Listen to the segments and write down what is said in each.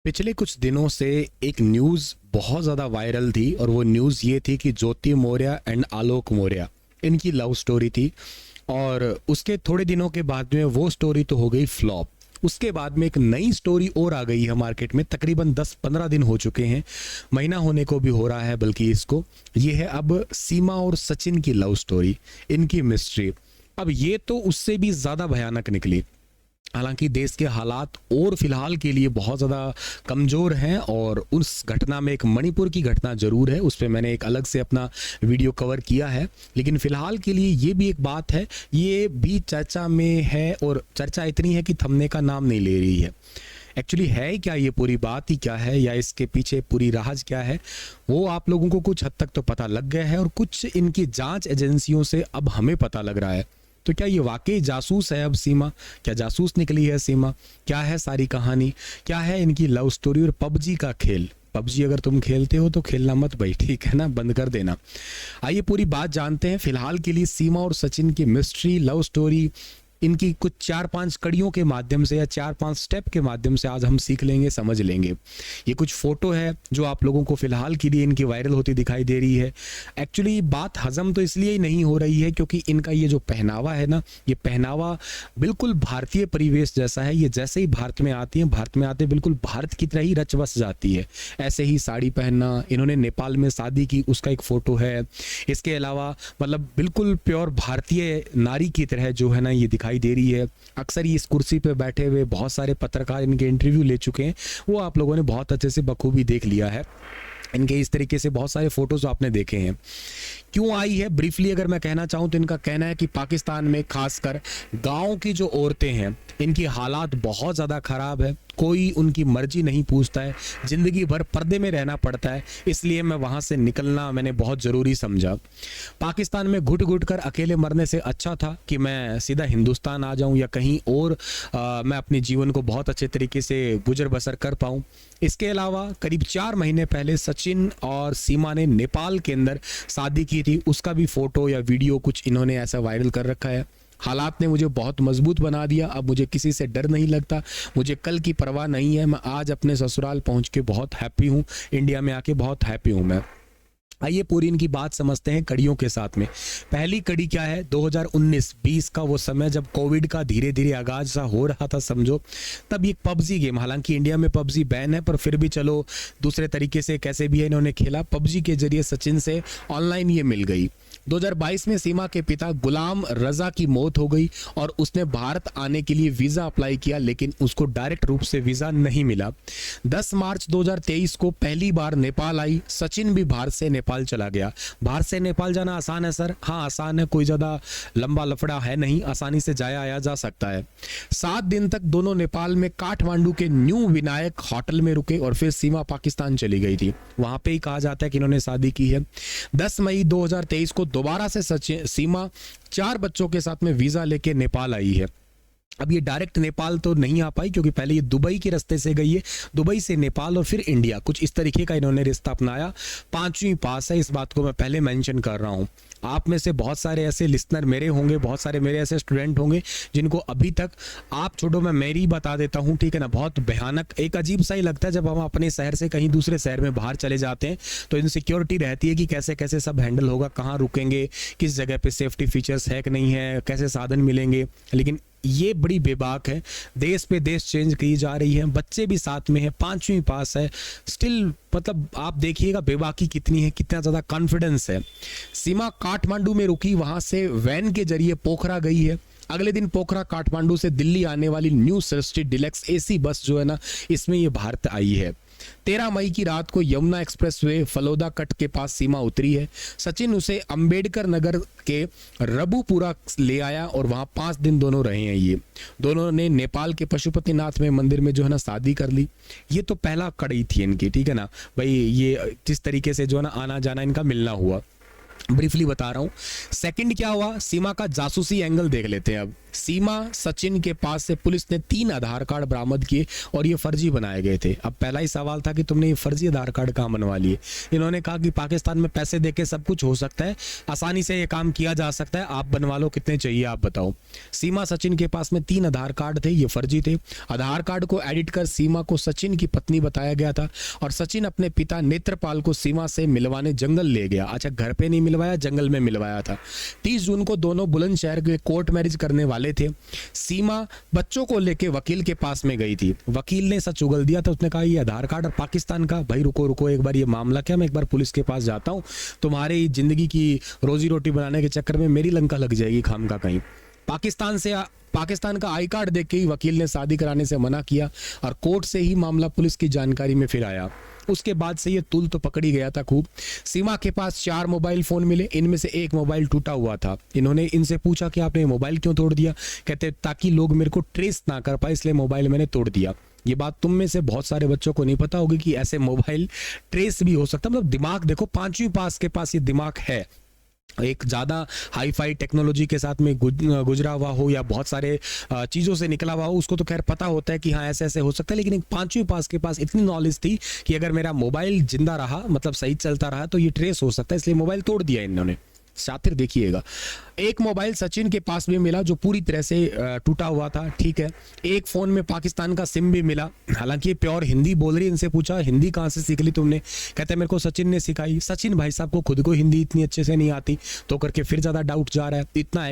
पिछले कुछ दिनों से एक न्यूज़ बहुत ज़्यादा वायरल थी और वो न्यूज़ ये थी कि ज्योति मौर्य एंड आलोक मौर्य इनकी लव स्टोरी थी। और उसके थोड़े दिनों के बाद में वो स्टोरी तो हो गई फ्लॉप। उसके बाद में एक नई स्टोरी और आ गई है मार्केट में। तकरीबन 10-15 दिन हो चुके हैं, महीना होने को भी हो रहा है बल्कि इसको। ये है अब सीमा और सचिन की लव स्टोरी, इनकी मिस्ट्री। अब ये तो उससे भी ज़्यादा भयानक निकली। हालांकि देश के हालात और फिलहाल के लिए बहुत ज़्यादा कमज़ोर हैं और उस घटना में एक मणिपुर की घटना ज़रूर है, उस पर मैंने एक अलग से अपना वीडियो कवर किया है। लेकिन फ़िलहाल के लिए ये भी एक बात है, ये भी चर्चा में है और चर्चा इतनी है कि थमने का नाम नहीं ले रही है। एक्चुअली है क्या, ये पूरी बात ही क्या है या इसके पीछे पूरी राज क्या है, वो आप लोगों को कुछ हद तक तो पता लग गया है और कुछ इनकी जांच एजेंसियों से अब हमें पता लग रहा है। तो क्या ये वाकई जासूस है अब सीमा? क्या जासूस निकली है सीमा? क्या है सारी कहानी? क्या है इनकी लव स्टोरी? और पबजी का खेल, पबजी अगर तुम खेलते हो तो खेलना मत भाई, ठीक है ना, बंद कर देना। आइए पूरी बात जानते हैं। फिलहाल के लिए सीमा और सचिन की मिस्ट्री लव स्टोरी, इनकी कुछ 4-5 कड़ियों के माध्यम से या 4-5 स्टेप के माध्यम से आज हम सीख लेंगे, समझ लेंगे। ये कुछ फोटो है जो आप लोगों को फिलहाल के लिए इनकी वायरल होती दिखाई दे रही है। एक्चुअली बात हजम तो इसलिए ही नहीं हो रही है क्योंकि इनका ये जो पहनावा है ना, ये पहनावा बिल्कुल भारतीय परिवेश जैसा है। ये जैसे ही भारत में आती है, भारत में आते बिल्कुल भारत की तरह ही रच बस जाती है। ऐसे ही साड़ी पहनना, इन्होंने नेपाल में शादी की, उसका एक फोटो है। इसके अलावा मतलब बिल्कुल प्योर भारतीय नारी की तरह जो है ना ये दिखाई दे रही है। अक्सर ही इस कुर्सी पे बैठे हुए बहुत सारे पत्रकार इनके इंटरव्यू ले चुके हैं, वो आप लोगों ने बहुत अच्छे से बखूबी देख लिया है। इनके इस तरीके से बहुत सारे फोटोज आपने देखे हैं। क्यों आई है, ब्रीफली अगर मैं कहना चाहूँ तो इनका कहना है कि पाकिस्तान में खासकर गांव की जो औरतें हैं, इनकी हालात बहुत ज़्यादा ख़राब है। कोई उनकी मर्जी नहीं पूछता है, ज़िंदगी भर पर्दे में रहना पड़ता है। इसलिए मैं वहाँ से निकलना मैंने बहुत ज़रूरी समझा। पाकिस्तान में घुट घुट कर अकेले मरने से अच्छा था कि मैं सीधा हिंदुस्तान आ जाऊँ या कहीं और मैं अपने जीवन को बहुत अच्छे तरीके से गुजर बसर कर पाऊँ। इसके अलावा करीब 4 महीने पहले सचिन और सीमा ने नेपाल के अंदर शादी की थी, उसका भी फोटो या वीडियो कुछ इन्होंने ऐसा वायरल कर रखा है। हालात ने मुझे बहुत मजबूत बना दिया, अब मुझे किसी से डर नहीं लगता, मुझे कल की परवाह नहीं है। मैं आज अपने ससुराल पहुंच के बहुत हैप्पी हूं, इंडिया में आके बहुत हैप्पी हूं मैं। आइए पूरी इनकी बात समझते हैं कड़ियों के साथ में। पहली कड़ी क्या है, 2019-20 का वो समय जब कोविड का धीरे धीरे आगाज सा हो रहा था समझो, तब ये पबजी गेम, हालांकि इंडिया में पबजी बैन है पर फिर भी चलो दूसरे तरीके से कैसे भी है इन्होंने खेला। पबजी के जरिए सचिन से ऑनलाइन ये मिल गई। 2022 में सीमा के पिता गुलाम रजा की मौत हो गई और उसने भारत आने के लिए वीज़ा अप्लाई किया, लेकिन उसको डायरेक्ट रूप से वीज़ा नहीं मिला। 10 मार्च 2023 को पहली बार नेपाल आई। सचिन भी भारत से नेपाल चला गया। भारत से नेपाल जाना आसान है सर? हाँ आसान है, कोई ज़्यादा लंबा लफड़ा है नहीं, आसानी से जाया आया जा सकता है। 7 दिन तक दोनों नेपाल में काठमांडू के न्यू विनायक होटल में रुके और फिर सीमा पाकिस्तान चली गई थी। वहां पे ही कहा जाता है कि इन्होंने शादी की है। 10 मई 2023 को दोबारा से सीमा 4 बच्चों के साथ में वीजा लेके नेपाल आई है। अब ये डायरेक्ट नेपाल तो नहीं आ पाई क्योंकि पहले ये दुबई के रास्ते से गई है, दुबई से नेपाल और फिर इंडिया, कुछ इस तरीके का इन्होंने रिश्ता अपनाया। 5वीं पास है, इस बात को मैं पहले मेंशन कर रहा हूँ। आप में से बहुत सारे ऐसे लिसनर मेरे होंगे, बहुत सारे मेरे ऐसे स्टूडेंट होंगे जिनको अभी तक, आप छोड़ो मैं मेरी बता देता हूँ, ठीक है ना। बहुत भयानक, एक अजीब सा ही लगता है जब हम अपने शहर से कहीं दूसरे शहर में बाहर चले जाते हैं तो इनसिक्योरिटी रहती है कि कैसे कैसे सब हैंडल होगा, कहाँ रुकेंगे, किस जगह पे सेफ्टी फीचर्स है कि नहीं है, कैसे साधन मिलेंगे। लेकिन ये बड़ी बेबाक है, देश पे देश चेंज की जा रही है, बच्चे भी साथ में है, 5वीं पास है, स्टिल मतलब आप देखिएगा बेबाकी कितनी है, कितना ज़्यादा कॉन्फिडेंस है। सीमा काठमांडू में रुकी, वहां से वैन के जरिए पोखरा गई है। अगले दिन पोखरा काठमांडू से दिल्ली आने वाली न्यू सृष्टि डिलक्स एसी बस जो है ना, इसमें ये भारत आई है। 13 मई की रात को यमुना एक्सप्रेसवे फलोदा कट के पास सीमा उतरी है। सचिन उसे अंबेडकर नगर के रबुपुरा ले आया और वहां 5 दिन दोनों रहे हैं। ये दोनों ने नेपाल के पशुपतिनाथ में मंदिर में जो है ना शादी कर ली। ये तो पहला कड़ी थी इनकी, ठीक है ना भाई। ये जिस तरीके से जो है ना आना जाना इनका मिलना हुआ, ब्रीफली बता रहा हूँ। सेकंड क्या हुआ, सीमा का जासूसी एंगल देख लेते हैं अब। सीमा सचिन के पास से पुलिस ने 3 आधार कार्ड बरामद किए और ये फर्जी बनाए गए थे। अब पहला ही सवाल था कि तुमने ये फर्जी आधार कार्ड कहाँ बनवा लिए। इन्होंने कहा कि पाकिस्तान में पैसे देके सब कुछ हो सकता है, आसानी से ये काम किया जा सकता है, आप बनवा लो, कितने चाहिए आप बताओ। सीमा सचिन के पास में 3 आधार कार्ड थे, ये फर्जी थे। आधार कार्ड को एडिट कर सीमा को सचिन की पत्नी बताया गया था और सचिन अपने पिता नेत्रपाल को सीमा से मिलवाने जंगल ले गया। अच्छा, घर पे नहीं मिलवाया, जंगल में मिलवाया था। 30 जून को दोनों बुलंदशहर के कोर्ट मैरिज करने वाले थे। सीमा बच्चों को लेके वकील के पास में गई थी। वकील ने सच उगल दिया था, उसने कहा ये आधार कार्ड और पाकिस्तान का, भाई रुको रुको एक बार, ये मामला क्या, मैं एक बार पुलिस के पास जाता हूँ, तुम्हारी जिंदगी की रोजी रोटी बनाने के चक्कर में मेरी लंका लग जाएगी खाम का कहीं। पाकिस्तान का आई कार्ड देख के ही वकील ने शादी कराने से मना किया और कोर्ट से ही मामला पुलिस की जानकारी में फिर आया। उसके बाद से ये तुल तो पकड़ी गया था खूब। सीमा के पास 4 मोबाइल फोन मिले, इनमें से एक मोबाइल टूटा हुआ था। इन्होंने इनसे पूछा कि आपने मोबाइल क्यों तोड़ दिया। कहते ताकि लोग मेरे को ट्रेस ना कर पाए, इसलिए मोबाइल मैंने तोड़ दिया। ये बात तुम में से बहुत सारे बच्चों को नहीं पता होगी कि ऐसे मोबाइल ट्रेस भी हो सकता है। मतलब दिमाग देखो, 5वीं पास के पास ये दिमाग है, एक ज़्यादा हाई फाई टेक्नोलॉजी के साथ में गुजरा हुआ हो या बहुत सारे चीज़ों से निकला हुआ हो, उसको तो खैर पता होता है कि हाँ ऐसे ऐसे हो सकता है। लेकिन एक 5वीं पास के पास इतनी नॉलेज थी कि अगर मेरा मोबाइल जिंदा रहा, मतलब सही चलता रहा, तो ये ट्रेस हो सकता है, इसलिए मोबाइल तोड़ दिया इन्होंने। शातिर देखिएगा। एक मोबाइल सचिन के पास भी मिला जो पूरी तरह से टूटा हुआ था, ठीक है। एक फोन में पाकिस्तान का सिम भी मिला, हालांकि ये प्योर हिंदी बोल रही है। इनसे पूछा हिंदी कहाँ से सीख ली तुमने, कहते मेरे को सचिन ने सिखाई। सचिन भाई साहब को खुद को हिंदी इतनी अच्छे से नहीं आती, तो करके फिर ज्यादा डाउट जा रहा है। इतना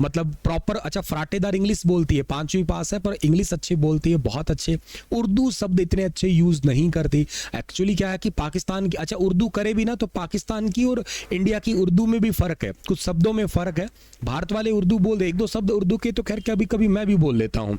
मतलब प्रॉपर, अच्छा फराटेदार इंग्लिश बोलती है, 5वीं पास है पर इंग्लिश अच्छी बोलती है, बहुत अच्छे। उर्दू शब्द इतने अच्छे यूज नहीं करती। एक्चुअली क्या है कि पाकिस्तान की, अच्छा उर्दू करे भी ना तो पाकिस्तान की और इंडिया की उर्दू में भी फर्क है, कुछ शब्दों में फर्क है। भारत वाले उर्दू बोल दे, 1-2 शब्द उर्दू के तो खैर कभी कभी मैं भी बोल लेता हूं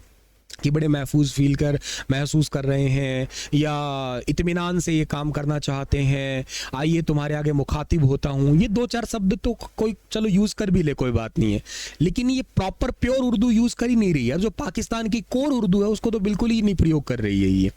कि बड़े महसूस कर रहे हैं या इत्मीनान से ये काम करना चाहते हैं, आइए तुम्हारे आगे मुखातिब होता हूं। ये 2-4 शब्द तो कोई चलो यूज कर भी ले, कोई बात नहीं है, लेकिन ये प्रॉपर प्योर उर्दू यूज कर ही नहीं रही है। जो पाकिस्तान की कोर उर्दू है उसको तो बिल्कुल ही नहीं प्रयोग कर रही है ये।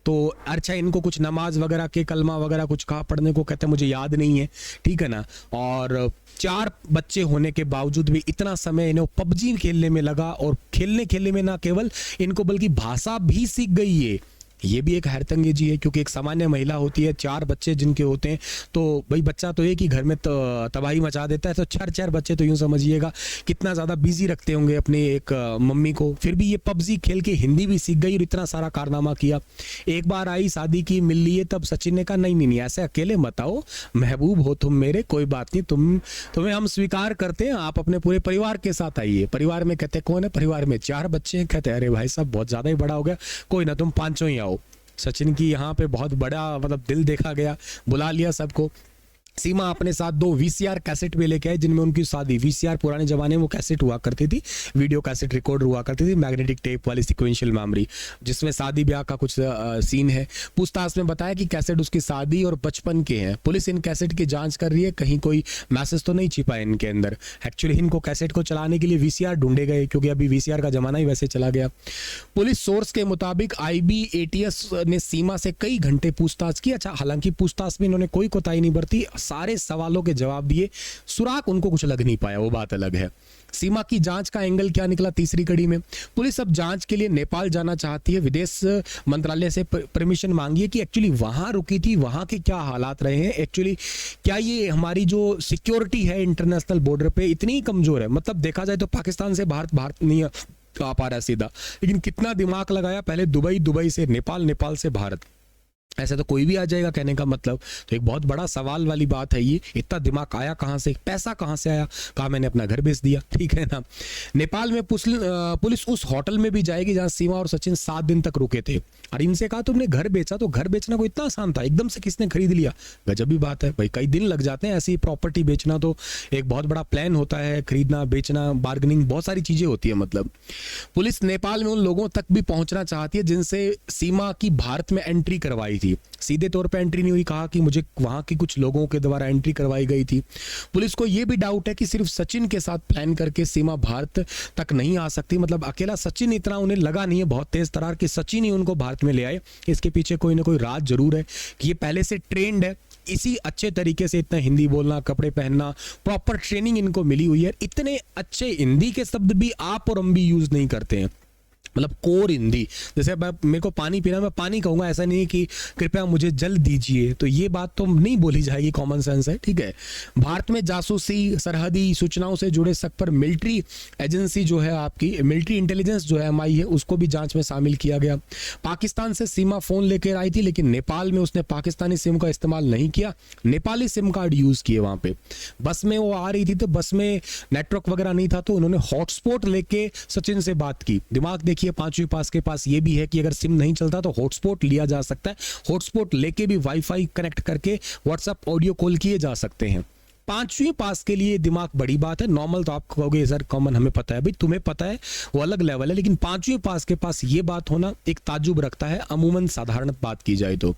तो अच्छा, इनको कुछ नमाज वगैरह के कलमा वगैरह कुछ कहा पढ़ने को, कहते हैं मुझे याद नहीं है, ठीक है ना। और 4 बच्चे होने के बावजूद भी इतना समय इन्हें पबजी खेलने में लगा, और खेलने में ना केवल इनको बल्कि भाषा भी सीख गई। ये भी एक हैरतंगेजी है, क्योंकि एक सामान्य महिला होती है, 4 बच्चे जिनके होते हैं, तो भाई बच्चा तो एक ही घर में तबाही मचा देता है, तो 4 बच्चे तो यूं समझिएगा कितना ज़्यादा बिजी रखते होंगे अपने एक मम्मी को। फिर भी ये पबजी खेल के हिंदी भी सीख गई और इतना सारा कारनामा किया। एक बार आई, शादी की, मिल लिए, तब सचिन ने कहा नहीं ऐसे अकेले मत आओ, महबूब हो तुम मेरे, कोई बात नहीं, तुम्हें हम स्वीकार करते हैं, आप अपने पूरे परिवार के साथ आइए। परिवार में कहते कौन है, परिवार में 4 बच्चे हैं। कहते अरे भाई साहब बहुत ज़्यादा ही बड़ा हो गया, कोई ना तुम 5 ही आओ। सचिन की यहाँ पे बहुत बड़ा मतलब दिल देखा गया, बुला लिया सबको। सीमा अपने साथ 2 VCR कैसेट भी लेके आए जिनमें उनकी शादी, VCR पुराने जमाने में वो कैसेट हुआ करती थी, वीडियो कैसेट रिकॉर्ड हुआ करती थी, मैग्नेटिक टेप वाली सिक्वेंशियल मेमोरी, जिसमें शादी ब्याह का कुछ सीन है। पूछताछ में बताया कि कैसेट उसकी शादी और बचपन के हैं। पुलिस इन कैसेट की जांच कर रही है, कहीं कोई मैसेज तो नहीं छिपा है इनके अंदर। एक्चुअली इनको कैसेट को चलाने के लिए VCR ढूंढे गए, क्योंकि अभी VCR का जमाना ही वैसे चला गया। पुलिस सोर्स के मुताबिक IB ATS ने सीमा से कई घंटे पूछताछ की। अच्छा, हालांकि पूछताछ में इन्होंने कोई कोताही नहीं बरती, सारे सवालों के जवाब दिए, सुराग उनको कुछ लग नहीं पाया, वो बात अलग है। सीमा की जांच का एंगल क्या निकला तीसरी कड़ी में, पुलिस अब जांच के लिए नेपाल जाना चाहती है। विदेश मंत्रालय से परमिशन मांगी है कि एक्चुअली वहां रुकी थी, वहां के क्या हालात रहे हैं, एक्चुअली क्या ये हमारी जो सिक्योरिटी है इंटरनेशनल बॉर्डर पे इतनी कमजोर है। मतलब देखा जाए तो पाकिस्तान से भारत नहीं आ पा रहा सीधा, लेकिन कितना दिमाग लगाया, पहले दुबई से नेपाल, नेपाल से भारत, ऐसे तो कोई भी आ जाएगा, कहने का मतलब। तो एक बहुत बड़ा सवाल वाली बात है ये, इतना दिमाग आया कहाँ से, पैसा कहाँ से आया। कहा मैंने अपना घर बेच दिया, ठीक है ना। नेपाल में पुलिस उस होटल में भी जाएगी जहां सीमा और सचिन 7 दिन तक रुके थे। और इनसे कहा तुमने घर बेचा, तो घर बेचना कोई इतना आसान था, एकदम से किसने खरीद लिया, गजब भी बात है भाई, कई दिन लग जाते हैं ऐसी प्रॉपर्टी बेचना, तो एक बहुत बड़ा प्लान होता है, खरीदना बेचना, बार्गेनिंग, बहुत सारी चीजें होती है। मतलब पुलिस नेपाल में उन लोगों तक भी पहुंचना चाहती है जिनसे सीमा की भारत में एंट्री करवाई थी। सीधे तौर पे एंट्री नहीं हुई, कहा कि मुझे वहां के कुछ लोगों के द्वारा एंट्री करवाई गई थी। पुलिस को यह भी डाउट है कि सिर्फ सचिन के साथ प्लान करके सीमा भारत तक नहीं आ सकती, मतलब अकेला सचिन इतना उन्हें लगा नहीं है बहुत तेज तरार कि सचिन ही उनको भारत में ले आए। इसके पीछे कोई ना कोई राज जरूर है कि ये पहले से ट्रेंड है, इसी अच्छे तरीके से इतना हिंदी बोलना, कपड़े पहनना, प्रॉपर ट्रेनिंग इनको मिली हुई है। इतने अच्छे हिंदी के शब्द भी आप और हम भी यूज नहीं करते हैं, मतलब कोर हिंदी। जैसे मेरे को पानी पीना, मैं पानी कहूँगा, ऐसा नहीं है कि कृपया मुझे जल दीजिए, तो ये बात तो नहीं बोली जाएगी, कॉमन सेंस है, ठीक है। भारत में जासूसी, सरहदी सूचनाओं से जुड़े शक पर मिलिट्री एजेंसी जो है आपकी, मिलिट्री इंटेलिजेंस जो है MI है, उसको भी जांच में शामिल किया गया। पाकिस्तान से सीमा फ़ोन लेकर आई थी, लेकिन नेपाल में उसने पाकिस्तानी सिम का इस्तेमाल नहीं किया, नेपाली सिम कार्ड यूज़ किए वहाँ पे। बस में वो आ रही थी तो बस में नेटवर्क वगैरह नहीं था, तो उन्होंने हॉटस्पॉट लेके सचिन से बात की। दिमाग देखिए 5वीं पास के पास ये भी है कि अगर सिम नहीं चलता तो हॉटस्पॉट लिया जा सकता है, हॉटस्पॉट लेके भी वाईफाई कनेक्ट करके व्हाट्सएप ऑडियो कॉल किए जा सकते हैं। 5वीं पास के लिए दिमाग बड़ी बात है। नॉर्मल तो आप कहोगे सर कॉमन हमें पता है, भाई तुम्हें पता है वो अलग लेवल है, लेकिन 5वीं पास के पास ये बात होना एक ताज्जुब रखता है, अमूमन साधारण बात की जाए तो।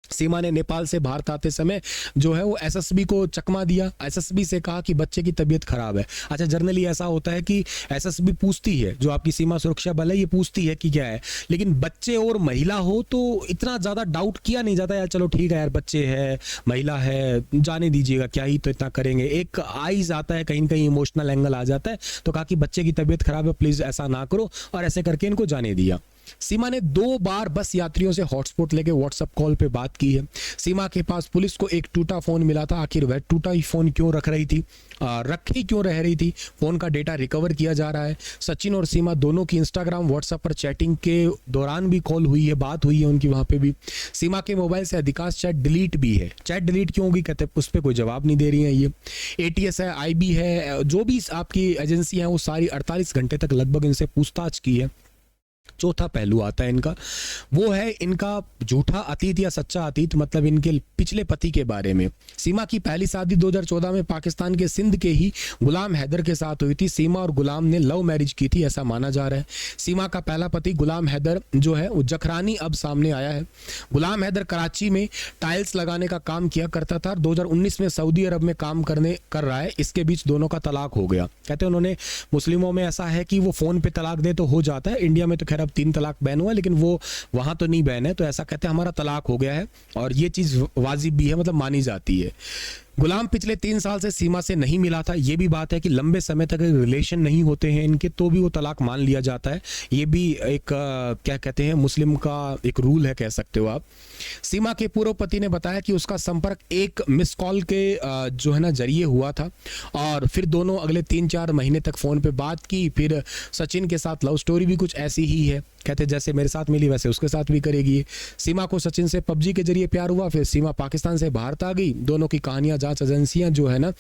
सीमा ने नेपाल से भारत आते समय जो है वो SSB को चकमा दिया, SSB से कहा कि बच्चे की तबीयत खराब है। अच्छा, जनरली ऐसा होता है कि SSB पूछती है, जो आपकी सीमा सुरक्षा बल है ये पूछती है कि क्या है, लेकिन बच्चे और महिला हो तो इतना ज़्यादा डाउट किया नहीं जाता, यार चलो ठीक है यार, बच्चे है, महिला है, जाने दीजिएगा, क्या ही तो इतना करेंगे। एक आइज आता है, कहीं ना कहीं इमोशनल एंगल आ जाता है, तो कहा कि बच्चे की तबीयत खराब है, प्लीज़ ऐसा ना करो, और ऐसे करके इनको जाने दिया। सीमा ने 2 बार बस यात्रियों से हॉटस्पॉट लेके व्हाट्सएप कॉल पे बात की है। सीमा के पास पुलिस को एक टूटा फोन मिला था, आखिर वह टूटा ही फोन क्यों रख रही थी, रखी क्यों रह रही थी, फोन का डेटा रिकवर किया जा रहा है। सचिन और सीमा दोनों की इंस्टाग्राम व्हाट्सएप पर चैटिंग के दौरान भी कॉल हुई है, बात हुई है उनकी वहां पे भी। सीमा के मोबाइल से अधिकांश चैट डिलीट भी है। चैट डिलीट क्यों होगी, कहते उस पर कोई जवाब नहीं दे रही है ये। ATS है, IB है, जो भी आपकी एजेंसी है वो सारी 48 घंटे तक लगभग इनसे पूछताछ की है। चौथा पहलू आता है इनका, वो है इनका झूठा अतीत या सच्चा अतीत, मतलब इनके पिछले पति के बारे में। सीमा की पहली शादी 2014 में पाकिस्तान के सिंध के ही गुलाम हैदर के साथ हुई थी। सीमा और गुलाम ने लव मैरिज की थी, ऐसा माना जा रहा है। सीमा का पहला पति गुलाम हैदर जो है वो जखरानी अब सामने आया है। गुलाम हैदर कराची में टाइल्स लगाने का काम किया करता था, 2019 में सऊदी अरब में काम कर रहा है। इसके बीच दोनों का तलाक हो गया। कहते हैं उन्होंने, मुस्लिमों में ऐसा है कि वो फोन पे तलाक दे तो हो जाता है, इंडिया में तो खैर अब 3 तलाक बैन हुआ, लेकिन वो वहां तो नहीं बैन है, तो ऐसा कहते हैं हमारा तलाक हो गया है, और ये चीज वाजिब भी है, मतलब मानी जाती है। गुलाम पिछले 3 साल से सीमा से नहीं मिला था, ये भी बात है कि लंबे समय तक रिलेशन नहीं होते हैं इनके, तो भी वो तलाक मान लिया जाता है। ये भी एक क्या कहते हैं, मुस्लिम का एक रूल है, कह सकते हो आप। सीमा के पूर्व पति ने बताया कि उसका संपर्क एक मिस कॉल के जो है ना जरिए हुआ था, और फिर दोनों अगले 3-4 महीने तक फोन पे बात की। फिर सचिन के साथ लव स्टोरी भी कुछ ऐसी ही है, कहते जैसे मेरे साथ मिली वैसे उसके साथ भी करेगी। सीमा को सचिन से PUBG के जरिए प्यार हुआ, फिर सीमा पाकिस्तान से भारत आ गई। दोनों की कहानियां जांच एजेंसियां जो है ना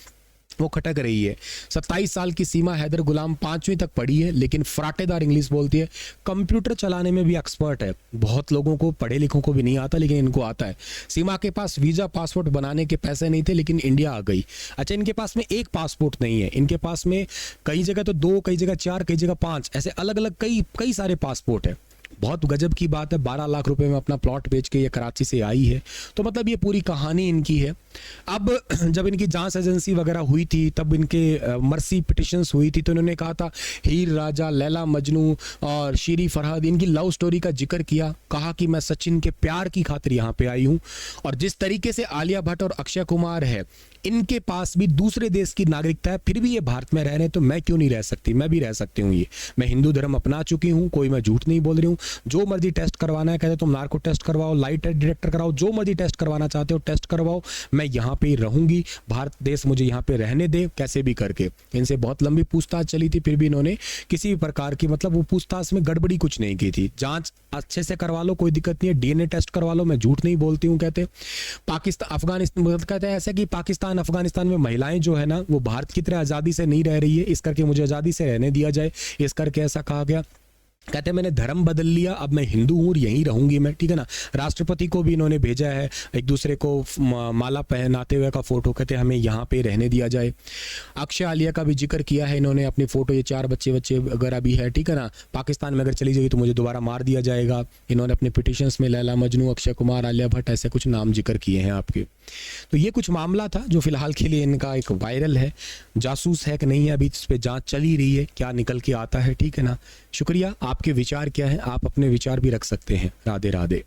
वो खटक रही है। 27 साल की सीमा हैदर गुलाम 5वीं तक पढ़ी है, लेकिन फराटेदार इंग्लिश बोलती है, कंप्यूटर चलाने में भी एक्सपर्ट है। बहुत लोगों को, पढ़े लिखों को भी नहीं आता, लेकिन इनको आता है। सीमा के पास वीजा पासपोर्ट बनाने के पैसे नहीं थे, लेकिन इंडिया आ गई। अच्छा, इनके पास में एक पासपोर्ट नहीं है, इनके पास में कई जगह तो 2, कई जगह 4, कई जगह 5, ऐसे अलग अलग कई सारे पासपोर्ट है। बहुत गजब की बात है, 12 लाख रुपए में अपना प्लॉट बेच के ये कराची से आई है। तो मतलब ये पूरी कहानी इनकी है। अब जब इनकी जांच एजेंसी वगैरह हुई थी, तब इनके मर्सी पिटिशंस हुई थी, तो इन्होंने कहा था हीर राजा, लैला मजनू और शीरी फरहद, इनकी लव स्टोरी का जिक्र किया। कहा कि मैं सचिन के प्यार की खातिर यहाँ पे आई हूँ। और जिस तरीके से आलिया भट्ट और अक्षय कुमार है, इनके पास भी दूसरे देश की नागरिकता है, फिर भी ये भारत में रह रहे हैं, तो मैं क्यों नहीं रह सकती, मैं भी रह सकती हूँ। ये मैं हिंदू धर्म अपना चुकी हूँ, कोई मैं झूठ नहीं बोल रही हूँ। जो मर्जी टेस्ट करवाना है, कहते तुम नार्को टेस्ट करवाओ, लाइट डिटेक्टर कराओ, जो मर्जी टेस्ट करवाना चाहते हो टेस्ट करवाओ, मैं यहाँ पे ही रहूंगी, भारत देश मुझे यहाँ पे रहने दे, कैसे भी करके। इनसे बहुत लंबी पूछताछ चली थी, फिर भी इन्होंने किसी भी प्रकार की, मतलब वो पूछताछ में गड़बड़ी कुछ नहीं की थी। जांच अच्छे से करवा लो, कोई दिक्कत नहीं है, DNA टेस्ट करवा लो, मैं झूठ नहीं बोलती हूँ। कहते पाकिस्तान अफगानिस्तान, कहते हैं ऐसे कि पाकिस्तान अफगानिस्तान में महिलाएं जो है ना वो भारत की तरह आज़ादी से नहीं रह रही है, इस करके मुझे आज़ादी से रहने दिया जाए, इस करके ऐसा कहा गया। कहते हैं मैंने धर्म बदल लिया, अब मैं हिंदू हूँ, यहीं रहूंगी मैं, ठीक है ना। राष्ट्रपति को भी इन्होंने भेजा है एक दूसरे को माला पहनाते हुए का फोटो, कहते हैं हमें यहाँ पे रहने दिया जाए। अक्षय आलिया का भी जिक्र किया है इन्होंने, अपनी फोटो, ये 4 बच्चे वगैरह भी है, ठीक है ना। पाकिस्तान में अगर चली जाएगी तो मुझे दोबारा मार दिया जाएगा। इन्होंने अपने पिटिशंस में लैला मजनू, अक्षय कुमार, आलिया भट्ट, ऐसे कुछ नाम जिक्र किए हैं आपके। तो ये कुछ मामला था जो फिलहाल के लिए इनका एक वायरल है। जासूस है कि नहीं है, अभी इस पर जांच चल ही रही है, क्या निकल के आता है, ठीक है ना। शुक्रिया। आपके विचार क्या है, आप अपने विचार भी रख सकते हैं। राधे राधे।